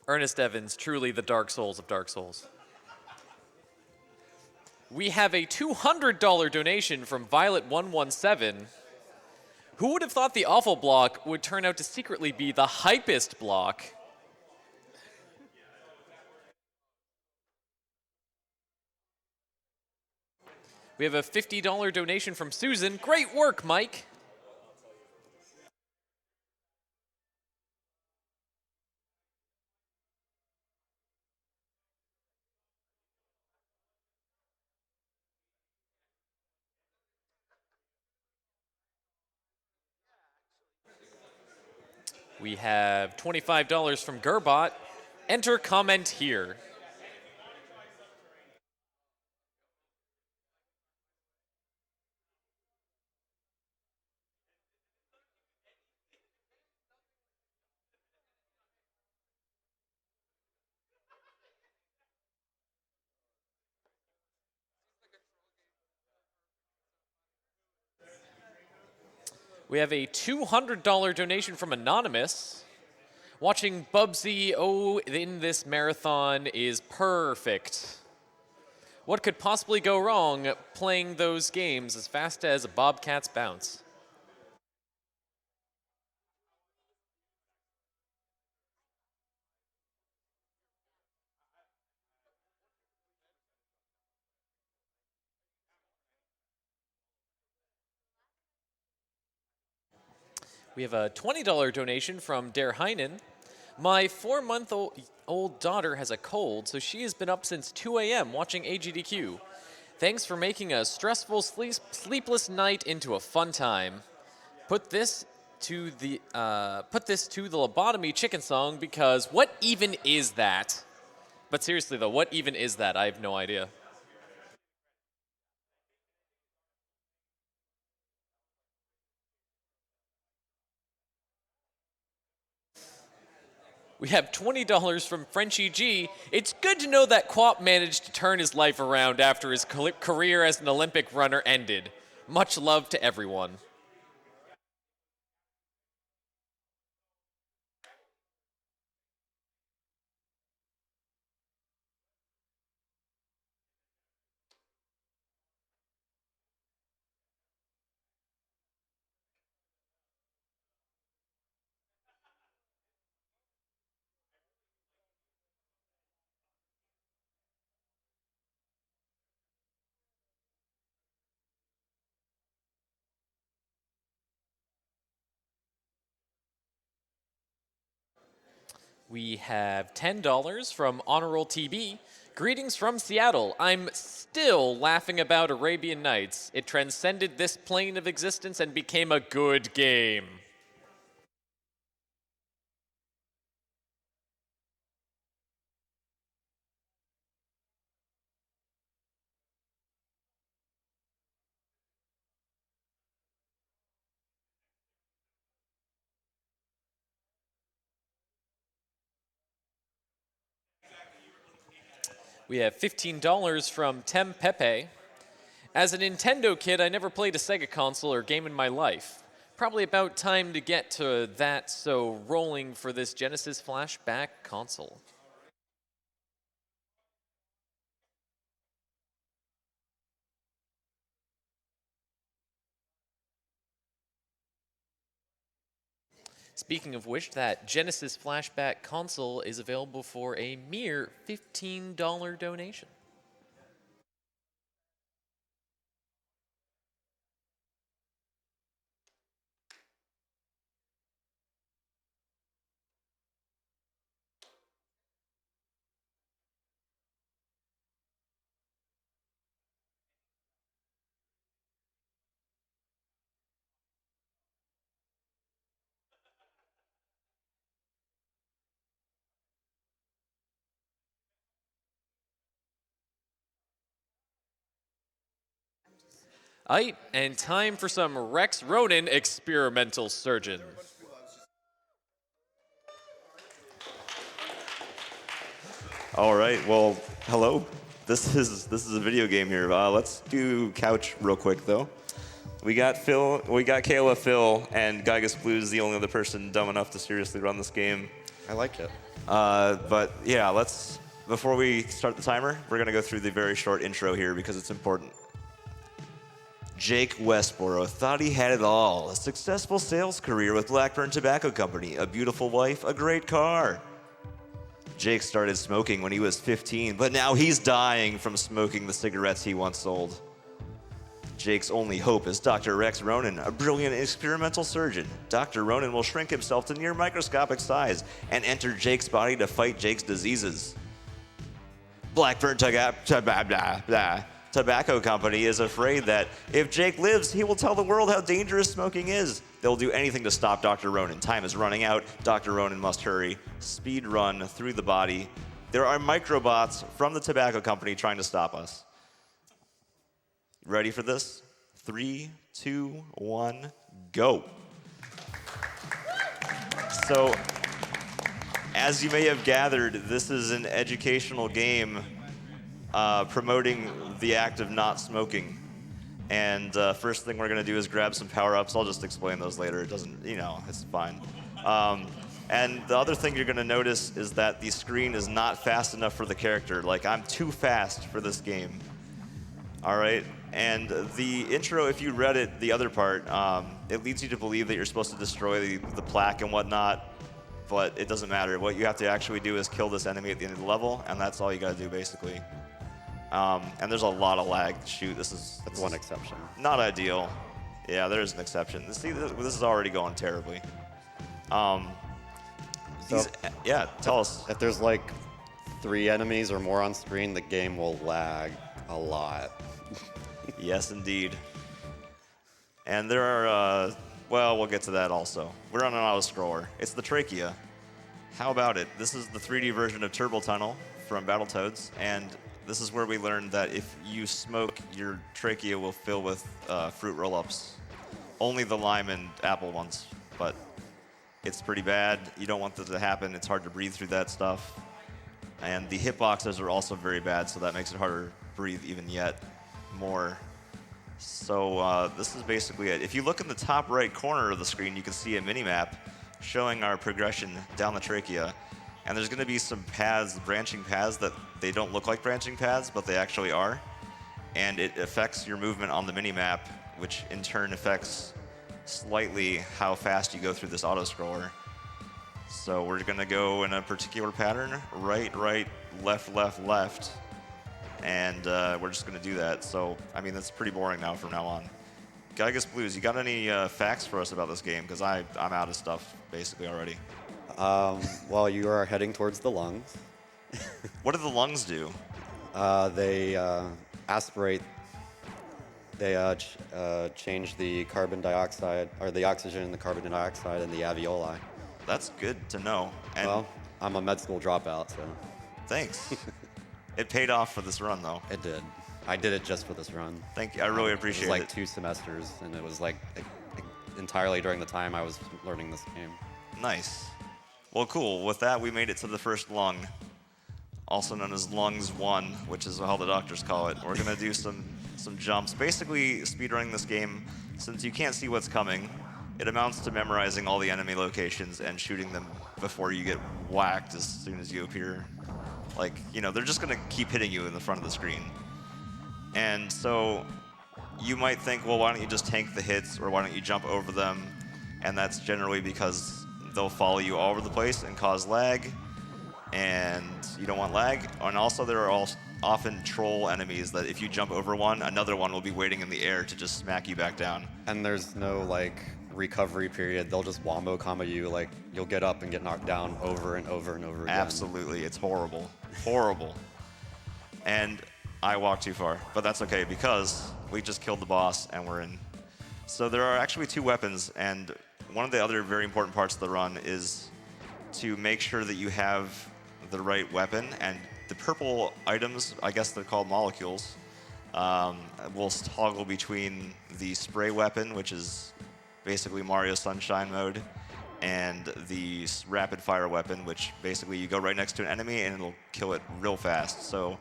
Ernest Evans, truly the Dark Souls of Dark Souls. We have a $200 donation from Violet117. Who would have thought the awful block would turn out to secretly be the hypest block? We have a $50 donation from Susan. Great work, Mike. We have $25 from Gerbot. Enter comment here. We have a $200 donation from Anonymous. Watching Bubsy in this marathon is perfect. What could possibly go wrong playing those games as fast as a Bobcat's bounce? We have a $20 donation from Der Heinen. My 4-month-old daughter has a cold, so she has been up since 2 a.m. watching AGDQ. Thanks for making a stressful, sleepless night into a fun time. Put this to the lobotomy chicken song because what even is that? But seriously though, what even is that? I have no idea. We have $20 from Frenchie G. It's good to know that Quap managed to turn his life around after his career as an Olympic runner ended. Much love to everyone. We have $10 from Honorable TB. Greetings from Seattle. I'm still laughing about Arabian Nights. It transcended this plane of existence and became a good game. We have $15 from Tem Pepe. As a Nintendo kid, I never played a Sega console or game in my life. Probably about time to get to that, so rolling for this Genesis flashback console. Speaking of which, that Genesis flashback console is available for a mere $15 donation. Aight, and time for some Rex Ronan experimental surgeon. All right, well, hello. This is a video game here. Let's do couch real quick though. We got Kayla, Phil, and Gygas Blue is the only other person dumb enough to seriously run this game. I like it. But yeah, before we start the timer, we're going to go through the very short intro here because it's important. Jake Westboro thought he had it all. A successful sales career with Blackburn Tobacco Company, a beautiful wife, a great car. Jake started smoking when he was 15, but now he's dying from smoking the cigarettes he once sold. Jake's only hope is Dr. Rex Ronan, a brilliant experimental surgeon. Dr. Ronan will shrink himself to near microscopic size and enter Jake's body to fight Jake's diseases. Blackburn Tobacco Company is afraid that if Jake lives, he will tell the world how dangerous smoking is. They'll do anything to stop Dr. Ronan. Time is running out. Dr. Ronan must hurry. Speed run through the body. There are microbots from the tobacco company trying to stop us. Ready for this? 3, 2, 1, go. So, as you may have gathered, this is an educational game promoting the act of not smoking. And first thing we're going to do is grab some power-ups. I'll just explain those later. It doesn't, it's fine. And the other thing you're going to notice is that the screen is not fast enough for the character. Like, I'm too fast for this game. All right? And the intro, if you read it, the other part, it leads you to believe that you're supposed to destroy the plaque and whatnot, but it doesn't matter. What you have to actually do is kill this enemy at the end of the level, and that's all you got to do, basically. And there's a lot of lag. Shoot, that's one exception. Not ideal. Yeah, there's an exception. See, this is already going terribly. Yeah, tell us. If there's like 3 enemies or more on screen, the game will lag a lot. Yes, indeed. And there are, well, we'll get to that also. We're on an autoscroller. It's the Trachea. How about it? This is the 3D version of Turbo Tunnel from Battletoads, and this is where we learned that if you smoke, your trachea will fill with fruit roll-ups. Only the lime and apple ones, but it's pretty bad. You don't want that to happen. It's hard to breathe through that stuff. And the hitboxes are also very bad, so that makes it harder to breathe even yet more. So this is basically it. If you look in the top right corner of the screen, you can see a mini-map showing our progression down the trachea. And there's going to be some paths, branching paths, that they don't look like branching paths, but they actually are. And it affects your movement on the mini-map, which in turn affects slightly how fast you go through this autoscroller. So we're going to go in a particular pattern, right, right, left, left, left. And we're just going to do that. So, I mean, that's pretty boring now from now on. Gygus Blues, you got any facts for us about this game? Because I'm out of stuff, basically, already. Well, you are heading towards the lungs. What do the lungs do? They aspirate. They change the carbon dioxide, or the oxygen and the carbon dioxide in the alveoli. That's good to know. And well, I'm a med school dropout, so. Thanks. It paid off for this run, though. It did. I did it just for this run. Thank you. I really appreciate it. It was like 2 semesters, and it was like entirely during the time I was learning this game. Nice. Well, cool. With that, we made it to the first lung, also known as Lungs 1, which is how the doctors call it. We're going to do some jumps. Basically, speedrunning this game, since you can't see what's coming, it amounts to memorizing all the enemy locations and shooting them before you get whacked as soon as you appear. Like, they're just going to keep hitting you in the front of the screen. And so you might think, well, why don't you just tank the hits, or why don't you jump over them? And that's generally because they'll follow you all over the place and cause lag, and you don't want lag. And also there are often troll enemies that if you jump over one, another one will be waiting in the air to just smack you back down. And there's no recovery period. They'll just wombo combo you. Like, you'll get up and get knocked down over and over and over again. Absolutely. It's horrible. Horrible. And I walked too far, but that's okay because we just killed the boss and we're in. So there are actually 2 weapons, and one of the other very important parts of the run is to make sure that you have the right weapon, and the purple items, I guess they're called molecules, will toggle between the spray weapon, which is basically Mario Sunshine mode, and the rapid fire weapon, which basically you go right next to an enemy and it'll kill it real fast. So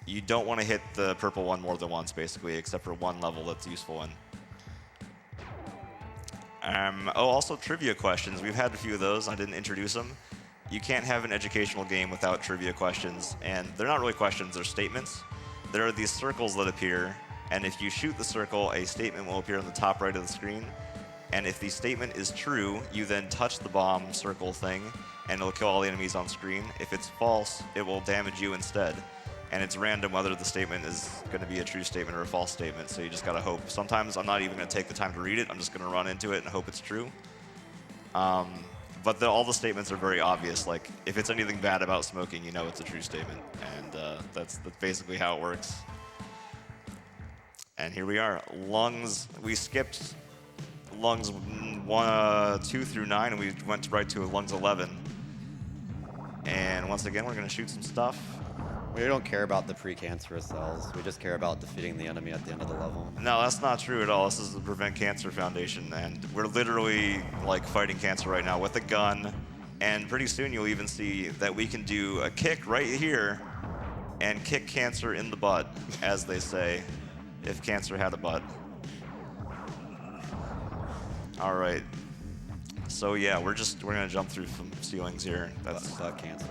you don't want to hit the purple one more than once, basically, except for one level that's useful in. Also trivia questions. We've had a few of those. I didn't introduce them. you can't have an educational game without trivia questions, and they're not really questions, they're statements. There are these circles that appear, and if you shoot the circle, a statement will appear on the top right of the screen. And if the statement is true, you then touch the bomb circle thing, and it'll kill all the enemies on screen. If it's false, it will damage you instead. And it's random whether the statement is going to be a true statement or a false statement, so you just got to hope. Sometimes I'm not even going to take the time to read it. I'm just going to run into it and hope it's true. But all the statements are very obvious. Like, if it's anything bad about smoking, you know it's a true statement. And that's basically how it works. And here we are. Lungs, we skipped lungs 2 through 9, and we went right to lungs 11. And once again, we're going to shoot some stuff. We don't care about the precancerous cells. We just care about defeating the enemy at the end of the level. No, that's not true at all. This is the Prevent Cancer Foundation, and we're literally like fighting cancer right now with a gun. And pretty soon you'll even see that we can do a kick right here and kick cancer in the butt, as they say, if cancer had a butt. All right. So yeah, we're gonna jump through some ceilings here. That's butt cancer.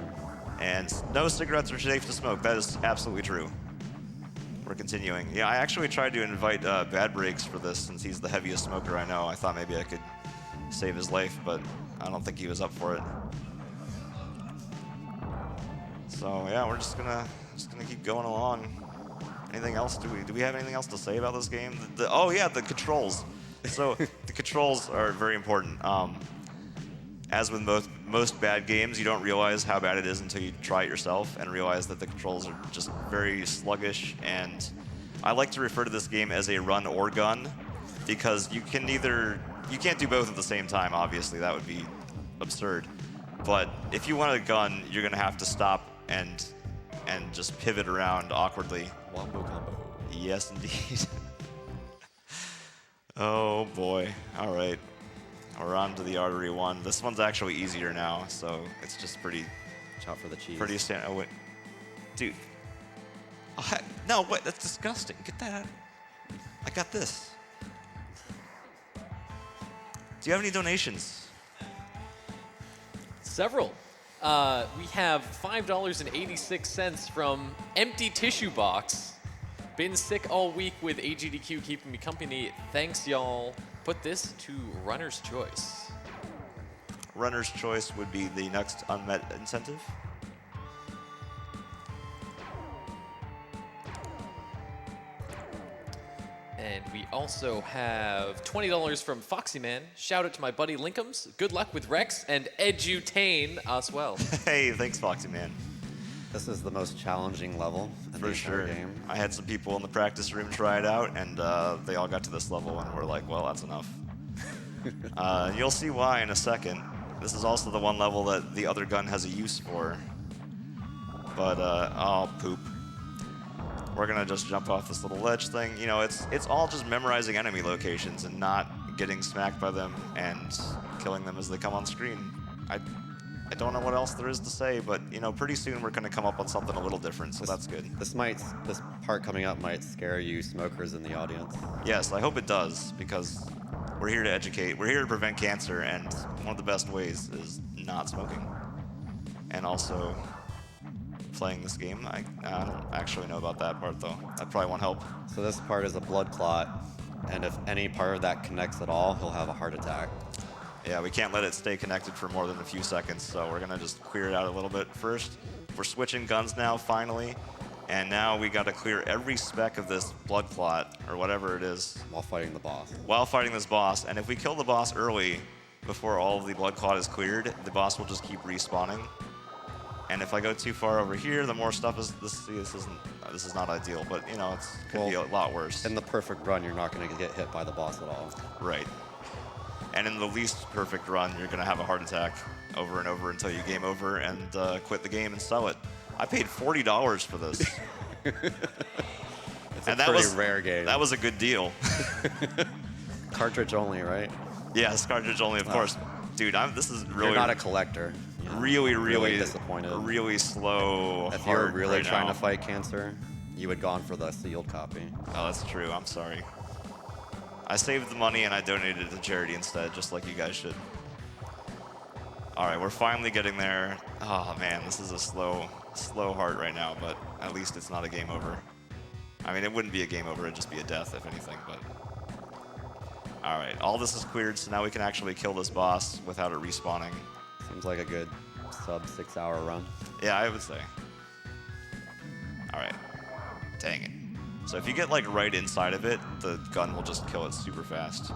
And no cigarettes are safe to smoke. That is absolutely true. We're continuing. Yeah, I actually tried to invite Bad Breaks for this since he's the heaviest smoker I know. I thought maybe I could save his life, but I don't think he was up for it. So yeah, we're just gonna keep going along. Anything else? Do we have anything else to say about this game? Oh yeah, the controls. So the controls are very important. As with most bad games, you don't realize how bad it is until you try it yourself and realize that the controls are just very sluggish. And I like to refer to this game as a run or gun, because you can't do both at the same time, obviously. That would be absurd. But if you want a gun, you're going to have to stop and just pivot around awkwardly. Wombo combo. Yes, indeed. Oh, boy. All right. We're on to the Artery one. This one's actually easier now, so it's just pretty... Watch out for the cheese. Pretty standard. Oh, wait. Dude. No, what? That's disgusting. Get that out. I got this. Do you have any donations? Several. We have $5.86 from Empty Tissue Box. Been sick all week with AGDQ keeping me company. Thanks, y'all. Put this to Runner's Choice. Runner's Choice would be the next unmet incentive. And we also have $20 from Foxy Man. Shout out to my buddy Linkums. Good luck with Rex and Edutain as well. Hey, thanks, Foxy Man. This is the most challenging level in the entire game. I had some people in the practice room try it out, and they all got to this level and were like, well, that's enough. You'll see why in a second. This is also the one level that the other gun has a use for. But, oh, poop. We're gonna just jump off this little ledge thing. You know, it's all just memorizing enemy locations and not getting smacked by them and killing them as they come on screen. I don't know what else there is to say, but you know, pretty soon we're gonna come up on something a little different, so that's good. This part coming up might scare you smokers in the audience. Yes, I hope it does, because we're here to educate. We're here to prevent cancer, and one of the best ways is not smoking. And also playing this game. I don't actually know about that part, though. That probably won't help. So this part is a blood clot, and if any part of that connects at all, he'll have a heart attack. Yeah, we can't let it stay connected for more than a few seconds, so we're gonna just clear it out a little bit first. We're switching guns now, finally, and now we gotta clear every speck of this blood clot, or whatever it is. While fighting the boss. While fighting this boss, and if we kill the boss early, before all of the blood clot is cleared, the boss will just keep respawning. And if I go too far over here, the more stuff is, this is not ideal, but you know, it could be a lot worse. In the perfect run, you're not gonna get hit by the boss at all. Right. And in the least perfect run, you're going to have a heart attack over and over until you game over and quit the game and sell it. I paid $40 for this. It's a pretty rare game. That was a good deal. Cartridge only, right? Yes, cartridge only, of course. Dude, this is really... You're not a collector. Really disappointed. Really slow. If you were really trying to fight cancer, you would gone for the sealed copy. Oh, that's true. I'm sorry. I saved the money and I donated it to charity instead, just like you guys should. All right, we're finally getting there. Oh man, this is a slow heart right now, but at least it's not a game over. I mean, it wouldn't be a game over, it'd just be a death if anything, but. All right, all this is cleared, so now we can actually kill this boss without it respawning. Seems like a good sub 6 hour run. Yeah, I would say. All right, dang it. So if you get like right inside of it, the gun will just kill it super fast.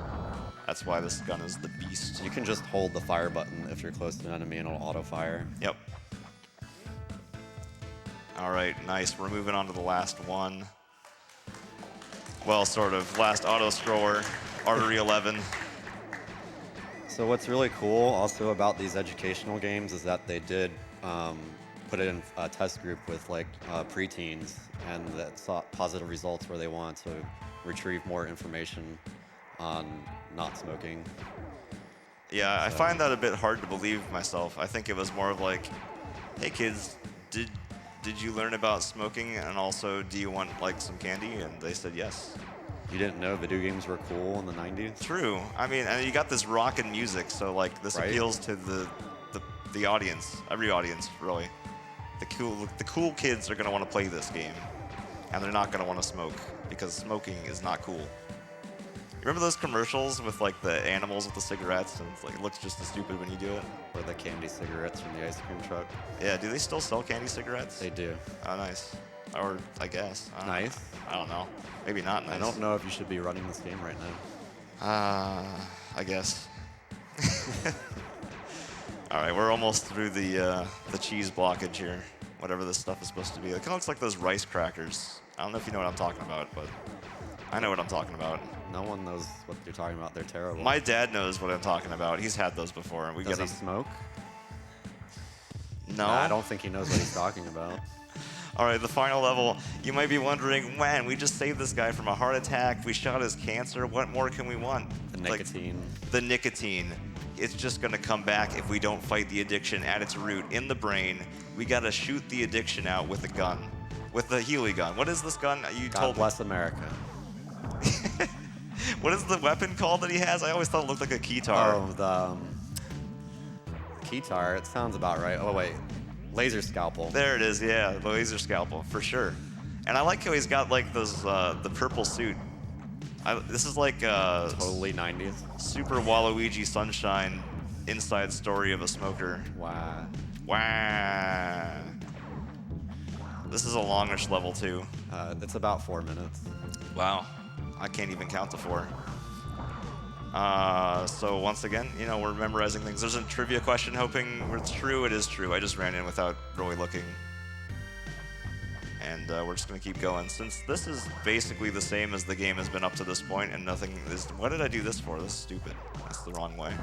That's why this gun is the beast. You can just hold the fire button if you're close to an enemy and it'll auto fire. Yep. All right, nice. We're moving on to the last one. Well, sort of. Last auto-scroller, Artery 11. So what's really cool also about these educational games is that they did put it in a test group with like preteens, and that saw positive results where they want to retrieve more information on not smoking. Yeah, I find that a bit hard to believe myself. I think it was more of like, hey kids, did you learn about smoking, and also do you want like some candy? And they said yes. You didn't know video games were cool in the 90s? True. I mean, and you got this rockin' music, so like this Right. appeals to the audience, every audience really. The cool kids are gonna want to play this game, and they're not gonna want to smoke because smoking is not cool. You remember those commercials with like the animals with the cigarettes, and it's like it looks just as stupid when you do it? Or the candy cigarettes from the ice cream truck? Yeah. Do they still sell candy cigarettes? They do. Oh, nice. Or I guess. I don't know. Nice. I don't know. Maybe not nice. I don't know if you should be running this game right now. I guess. All right, we're almost through the cheese blockage here. Whatever this stuff is supposed to be. It kind of looks like those rice crackers. I don't know if you know what I'm talking about, but I know what I'm talking about. No one knows what you're talking about. They're terrible. My dad knows what I'm talking about. He's had those before, and we Does get he them. smoke? No. Nah, I don't think he knows what he's talking about. All right, the final level. You might be wondering, man, we just saved this guy from a heart attack. We shot his cancer. What more can we want? The Like, nicotine. the nicotine. It's just going to come back if we don't fight the addiction at its root in the brain. We got to shoot the addiction out with a gun, with the Healy gun. What is this gun? You God told me. bless America. What is the weapon called that he has? I always thought it looked like a keytar. Oh, the keytar. It sounds about right. Oh, wait. Laser scalpel. There it is, yeah, the laser scalpel, for sure. And I like how he's got like those, the purple suit. This is like Totally 90s. Super Waluigi Sunshine inside story of a smoker. Wow. Wow. This is a longish level too. It's about 4 minutes. Wow. I can't even count to 4. So once again, you know, we're memorizing things. There's a trivia question hoping it's true. It is true. I just ran in without really looking. And we're just going to keep going. Since this is basically the same as the game has been up to this point, and nothing is... What did I do this for? This is stupid. That's the wrong way.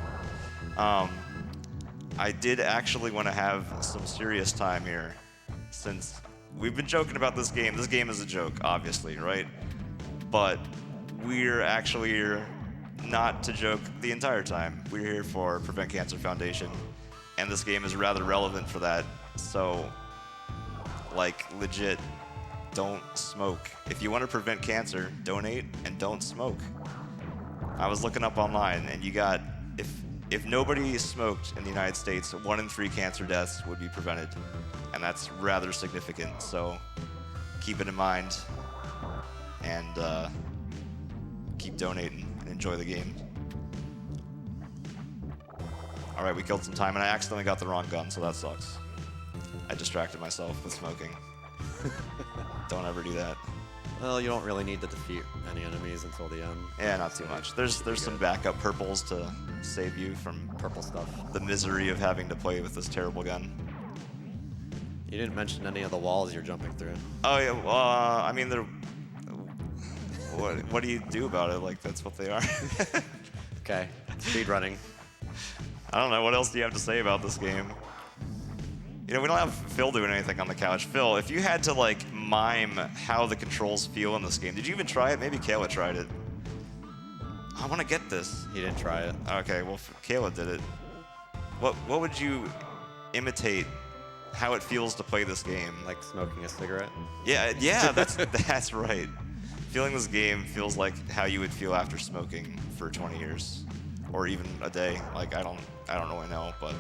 I did actually want to have some serious time here, since we've been joking about this game. This game is a joke, obviously, right? But we're actually here not to joke the entire time. We're here for Prevent Cancer Foundation, and this game is rather relevant for that. So, like, legit, don't smoke. If you want to prevent cancer, donate and don't smoke. I was looking up online, and you got, if nobody smoked in the United States, 1 in 3 cancer deaths would be prevented, and that's rather significant. So, keep it in mind, and keep donating. Enjoy the game. All right, we killed some time, and I accidentally got the wrong gun, so that sucks. I distracted myself with smoking. Don't ever do that. Well, you don't really need to defeat any enemies until the end. Yeah, not too much. There's some backup purples to save you from Purple stuff. the misery of having to play with this terrible gun. You didn't mention any of the walls you're jumping through. Oh yeah, well, I mean, they're. What do you do about it? Like, that's what they are. Okay, speed running. I don't know. What else do you have to say about this game? You know, we don't have Phil doing anything on the couch. Phil, if you had to, like, mime how the controls feel in this game, did you even try it? Maybe Kayla tried it. I want to get this. He didn't try it. Okay, well, Kayla did it. What would you imitate how it feels to play this game? Like smoking a cigarette. Yeah, that's right. Feeling this game feels like how you would feel after smoking for 20 years, or even a day. Like I don't really know, but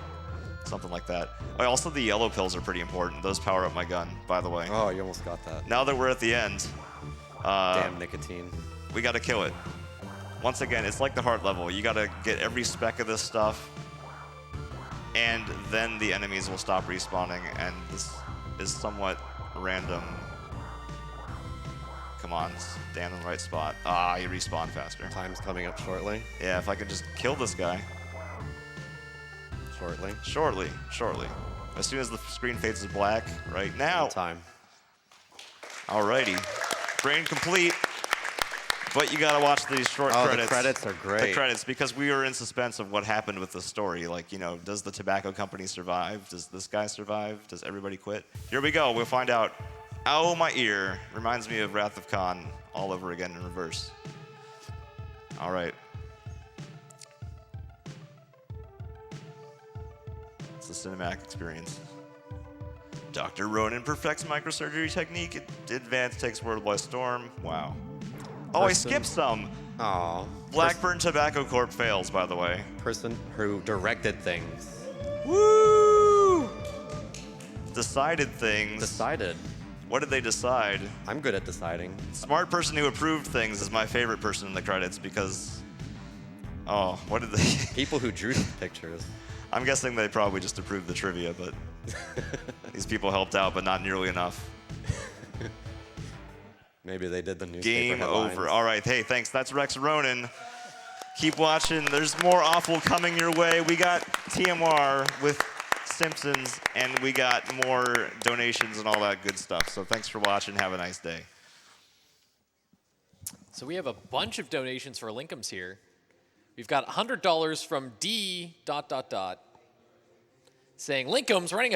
something like that. Oh, also, the yellow pills are pretty important. Those power up my gun, by the way. Oh, you almost got that. Now that we're at the end, Damn nicotine. we got to kill it. Once again, it's like the heart level. You got to get every speck of this stuff, and then the enemies will stop respawning, and this is somewhat random. Come on, stand in the right spot. Ah, you respawn faster. Time's coming up shortly. Yeah, if I could just kill this guy. Shortly. Shortly. As soon as the screen fades to black, right now. Time. Alrighty. Brain complete. But you gotta watch these short credits. The credits are great. The credits, because we were in suspense of what happened with the story. Like, you know, does the tobacco company survive? Does this guy survive? Does everybody quit? Here we go. We'll find out. Ow, my ear. Reminds me of Wrath of Khan all over again in reverse. All right. It's a cinematic experience. Dr. Ronan perfects microsurgery technique. Advance takes world by storm. Wow. Oh, I skipped some. Aw. Blackburn Tobacco Corp fails, by the way. Person who directed things. Woo! Decided things. Decided. What did they decide? I'm good at deciding. Smart person who approved things is my favorite person in the credits because, oh, what did they? People who drew the pictures. I'm guessing they probably just approved the trivia, but these people helped out, but not nearly enough. Maybe they did the newspaper Game headlines. over. All right, hey, thanks. That's Rex Ronan. Keep watching. There's more awful coming your way. We got TMR with Simpsons, and we got more donations and all that good stuff. So thanks for watching. Have a nice day. So we have a bunch of donations for Linkums here. We've got $100 from D. saying Linkums running a